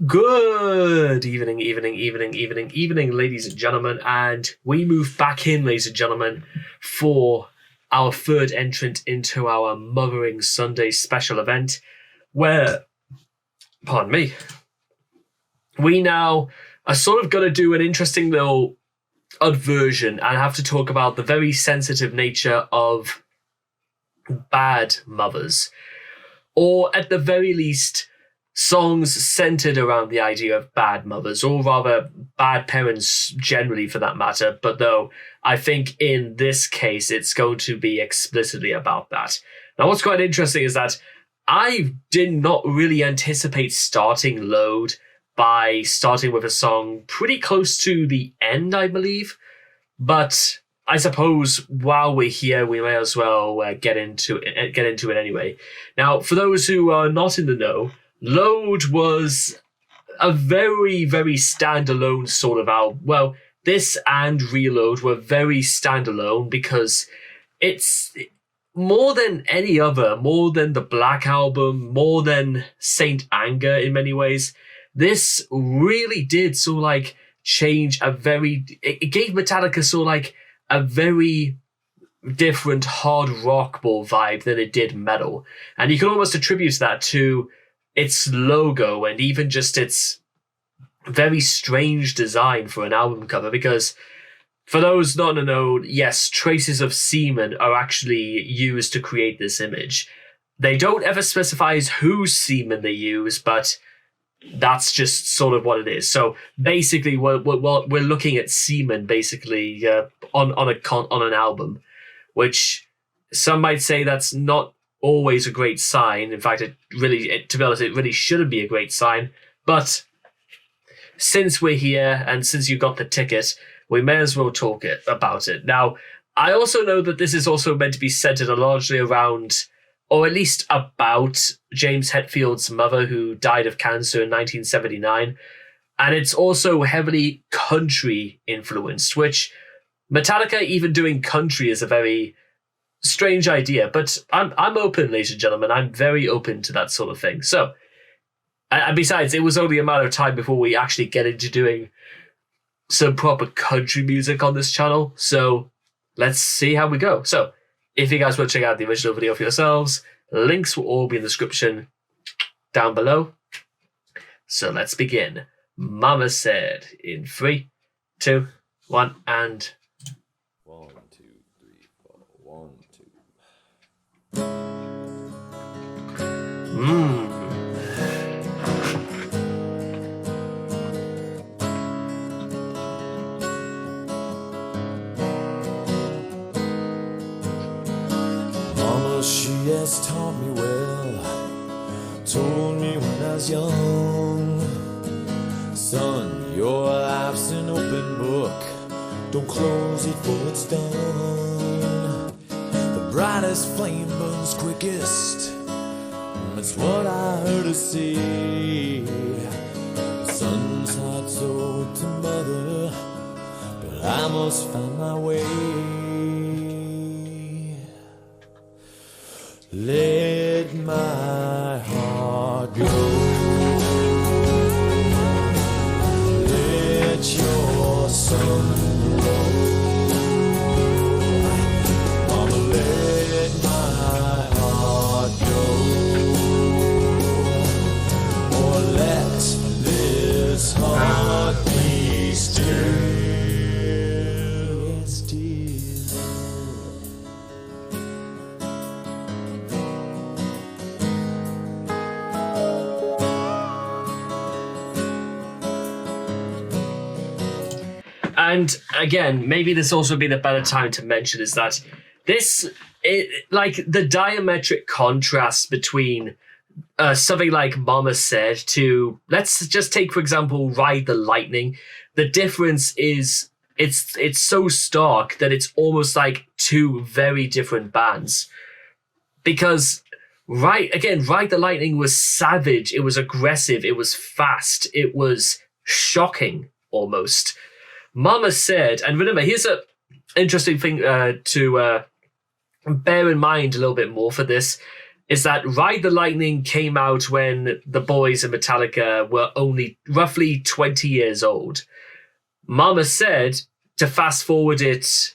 Good evening, ladies and gentlemen. And we move back in, ladies and gentlemen, for our third entrant into our Mothering Sunday special event, where, pardon me, we now are sort of going to do an interesting little adversion and have to talk about the very sensitive nature of bad mothers, or at the very least, songs centered around the idea of bad mothers, or rather bad parents generally for that matter, but though I think in this case it's going to be explicitly about that. Now what's quite interesting is that I did not really anticipate starting Load by starting with a song pretty close to the end, I believe, but I suppose while we're here, we may as well get into it anyway. Now, for those who are not in the know, Load was a very, very standalone sort of album. Well, this and Reload were very standalone because it's more than any other, more than the Black Album, more than Saint Anger in many ways. This really did sort of like change it gave Metallica sort of like a very different hard rock ball vibe than it did metal. And you can almost attribute that to its logo and even just its very strange design for an album cover, because for those not to know, yes, traces of semen are actually used to create this image. They don't ever specify whose semen they use, but that's just sort of what it is. So basically, we're looking at semen basically on an album, which some might say that's not always a great sign. In fact, to be honest, it really shouldn't be a great sign. But since we're here and since you got the ticket, we may as well talk about it. Now, I also know that this is also meant to be centered largely around, or at least about, James Hetfield's mother, who died of cancer in 1979. And it's also heavily country influenced, which Metallica even doing country is a very strange idea, but I'm open, ladies and gentlemen. I'm very open to that sort of thing. So, and besides, it was only a matter of time before we actually get into doing some proper country music on this channel. So let's see how we go. So if you guys want to check out the original video for yourselves, links will all be in the description down below. So let's begin. Mama Said in 3, 2, 1, and... 1, 2, 3, 4, 1, 2. Mama, she has taught me well, told me when I was young, son, your life's an open book, don't close it for it's done. The brightest flame burns quickest, that's what I heard her say. Son's heart sold to mother, but I must find my way. Let my heart go. Let your sun glow. Mama, let my heart go. Or let this heart be still. And again, maybe this also be the better time to mention is that like the diametric contrast between something like Mama Said to, let's just take, for example, Ride the Lightning. The difference is it's so stark that it's almost like two very different bands. Because Ride the Lightning was savage, it was aggressive, it was fast, it was shocking almost. Mama Said, and remember, here's an interesting thing to bear in mind a little bit more for this. is that Ride the Lightning came out when the boys in Metallica were only roughly 20 years old. Mama said to fast forward it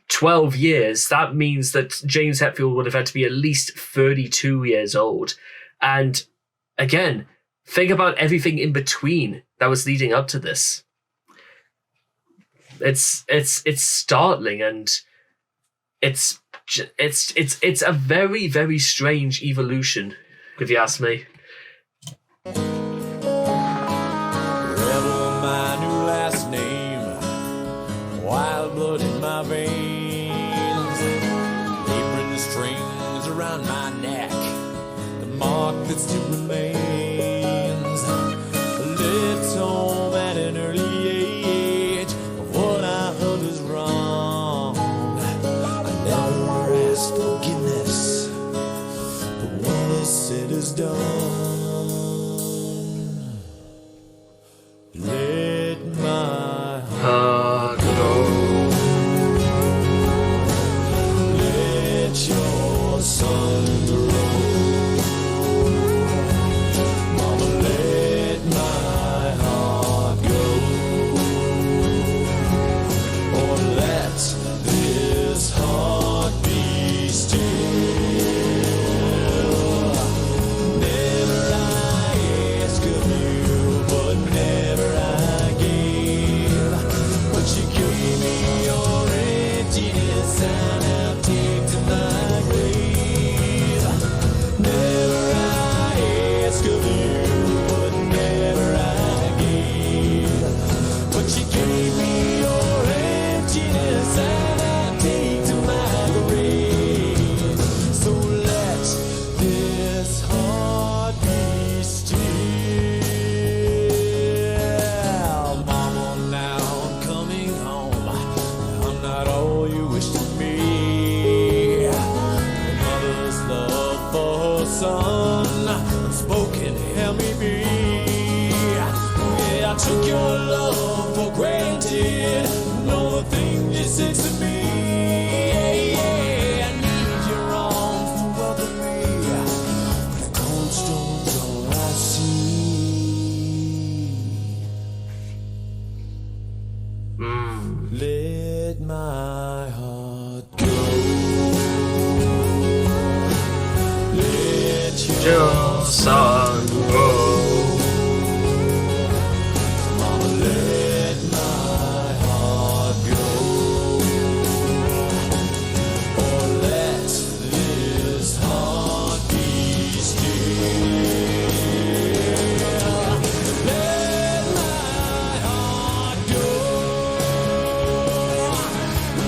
12 years, that means that James Hetfield would have had to be at least 32 years old. And again, think about everything in between that was leading up to this. It's startling, and it's a very, very strange evolution, if you ask me. Rebel, my new last name, wild blood in my veins, apron the strings around my neck, the mark that still remains, led home at an early age of what I heard is wrong. I never asked forgiveness, but what is said is done. Let my Heart go. let your sun grow. Mama, let my heart go. Or let this heart be still. Never I ask of you, but never I gave. But you gave me your emptiness, and I'll take to my grave. Never I ask of you, but never I gave. But you gave me your emptiness, and I'll take to my grave. So let this heart be still. Mama, now I'm coming home. I'm not all you wish to be. A mother's love for her son, unspoken, help me be. Yeah, I took your love for granted. Know the thing you said to me. Yeah, I need your arms to welcome me. But the cold stone's all I see. Let my heart go. Let Your son grow. Mama, let my heart go. Or let this heart be still. Let my heart go.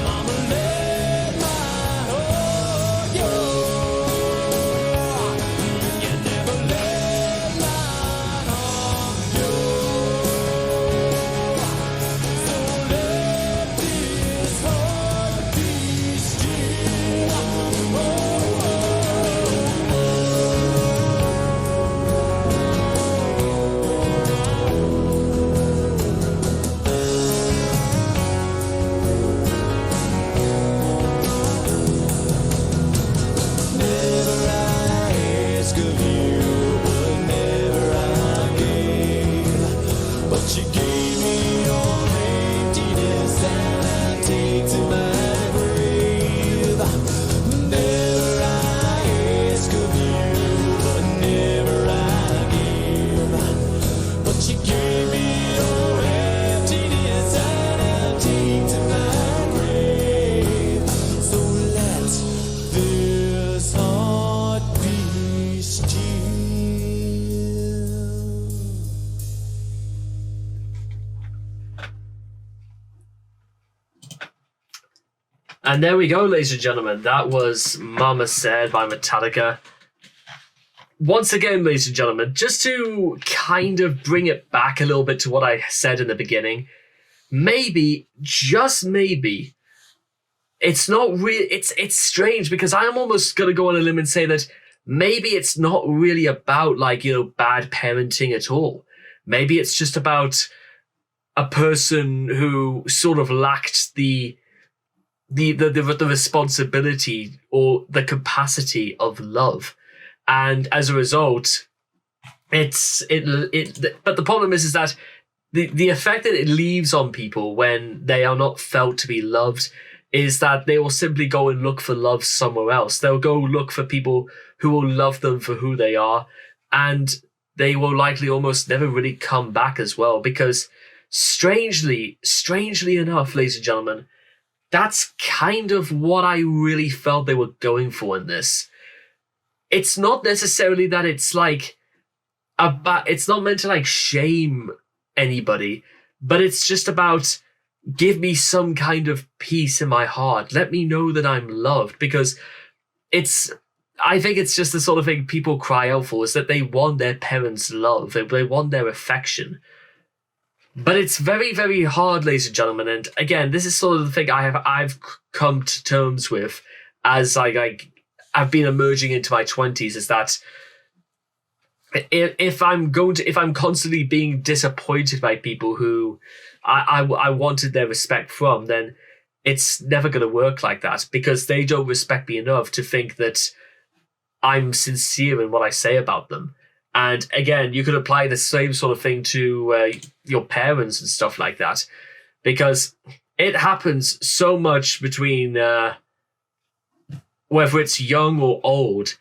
Mama, let my heart go. You never let my heart go. So let this heart be still. Never I ask of you, but never I gave. But you gave me your emptiness, and I take to my grave. Never I ask of you, but never I gave. But you gave me your emptiness, and I take to my grave. So let this heart be still. And there we go, ladies and gentlemen. That was Mama Said by Metallica. Once again, ladies and gentlemen, just to kind of bring it back a little bit to what I said in the beginning, maybe, just maybe, it's not real. It's strange, because I am almost going to go on a limb and say that maybe it's not really about, like, you know, bad parenting at all. Maybe it's just about a person who sort of lacked the responsibility or the capacity of love. And as a result, but the problem is that the effect that it leaves on people when they are not felt to be loved is that they will simply go and look for love somewhere else. They'll go look for people who will love them for who they are, and they will likely almost never really come back as well, because strangely enough, ladies and gentlemen, that's kind of what I really felt they were going for in this. It's not necessarily that it's like it's not meant to like shame anybody, but it's just about, give me some kind of peace in my heart. Let me know that I'm loved, because I think it's just the sort of thing people cry out for, is that they want their parents' love. They want their affection. But it's very, very hard, ladies and gentlemen. And again, this is sort of the thing I've come to terms with as I've been emerging into my 20s, is that if I'm constantly being disappointed by people who I wanted their respect from, then it's never going to work like that, because they don't respect me enough to think that I'm sincere in what I say about them. And again, you could apply the same sort of thing to your parents and stuff like that, because it happens so much between whether it's young or old.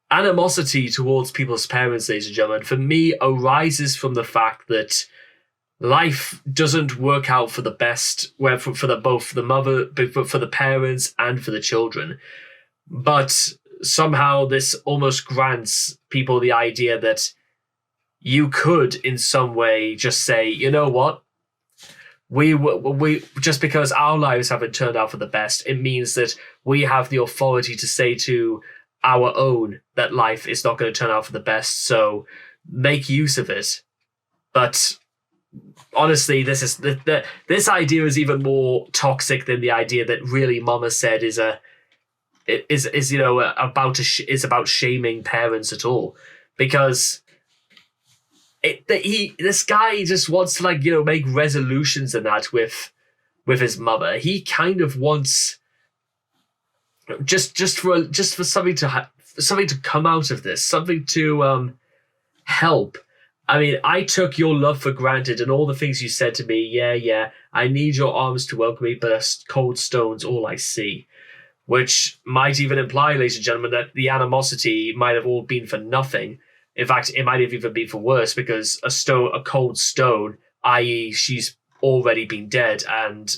Animosity towards people's parents, ladies and gentlemen, for me arises from the fact that life doesn't work out for the best, for both the parents and for the children. But somehow this almost grants people the idea that you could in some way just say, you know what, we just because our lives haven't turned out for the best, it means that we have the authority to say to our own that life is not going to turn out for the best, so make use of it. But honestly, this idea is even more toxic than the idea that really Mama Said is about shaming parents at all, because this guy just wants to make resolutions and that with his mother. He kind of wants just for something to come out of this, something to help. I mean, I took your love for granted and all the things you said to me. Yeah, I need your arms to welcome me, but a cold stone's all I see. Which might even imply, ladies and gentlemen, that the animosity might have all been for nothing. In fact, it might have even been for worse, because a cold stone, i.e., she's already been dead, and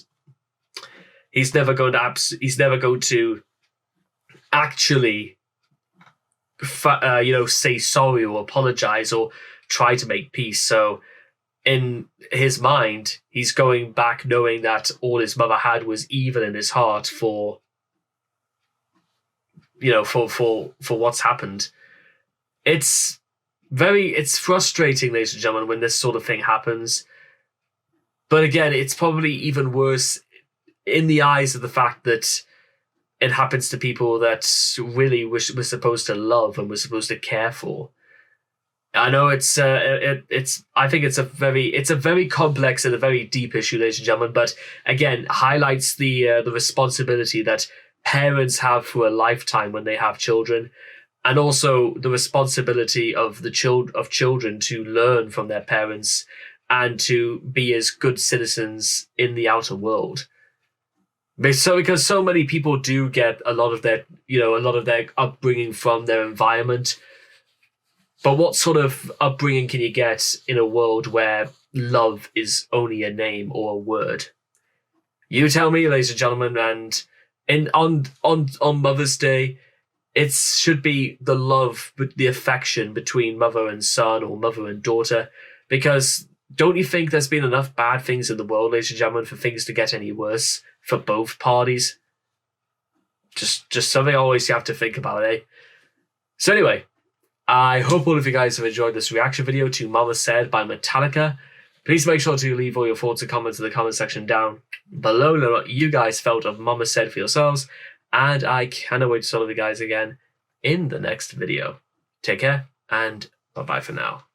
he's never going to actually, say sorry or apologize or try to make peace. So, in his mind, he's going back knowing that all his mother had was evil in his heart for what's happened. It's frustrating, ladies and gentlemen, when this sort of thing happens. But again, it's probably even worse in the eyes of the fact that it happens to people that really we're supposed to love and we're supposed to care for. I know I think it's a very complex and a very deep issue, ladies and gentlemen, but again, highlights the responsibility that parents have for a lifetime when they have children, and also the responsibility of children to learn from their parents and to be as good citizens in the outer world. Because so many people do get a lot of their upbringing from their environment. But what sort of upbringing can you get in a world where love is only a name or a word? You tell me, ladies and gentlemen. And on Mother's Day, it should be the love, the affection between mother and son or mother and daughter. Because don't you think there's been enough bad things in the world, ladies and gentlemen, for things to get any worse for both parties? Just something always you have to think about, eh? So anyway, I hope all of you guys have enjoyed this reaction video to Mama Said by Metallica. Please make sure to leave all your thoughts and comments in the comment section down below. Let what you guys felt of Mama Said for yourselves. And I cannot wait to see all of you guys again in the next video. Take care, and bye-bye for now.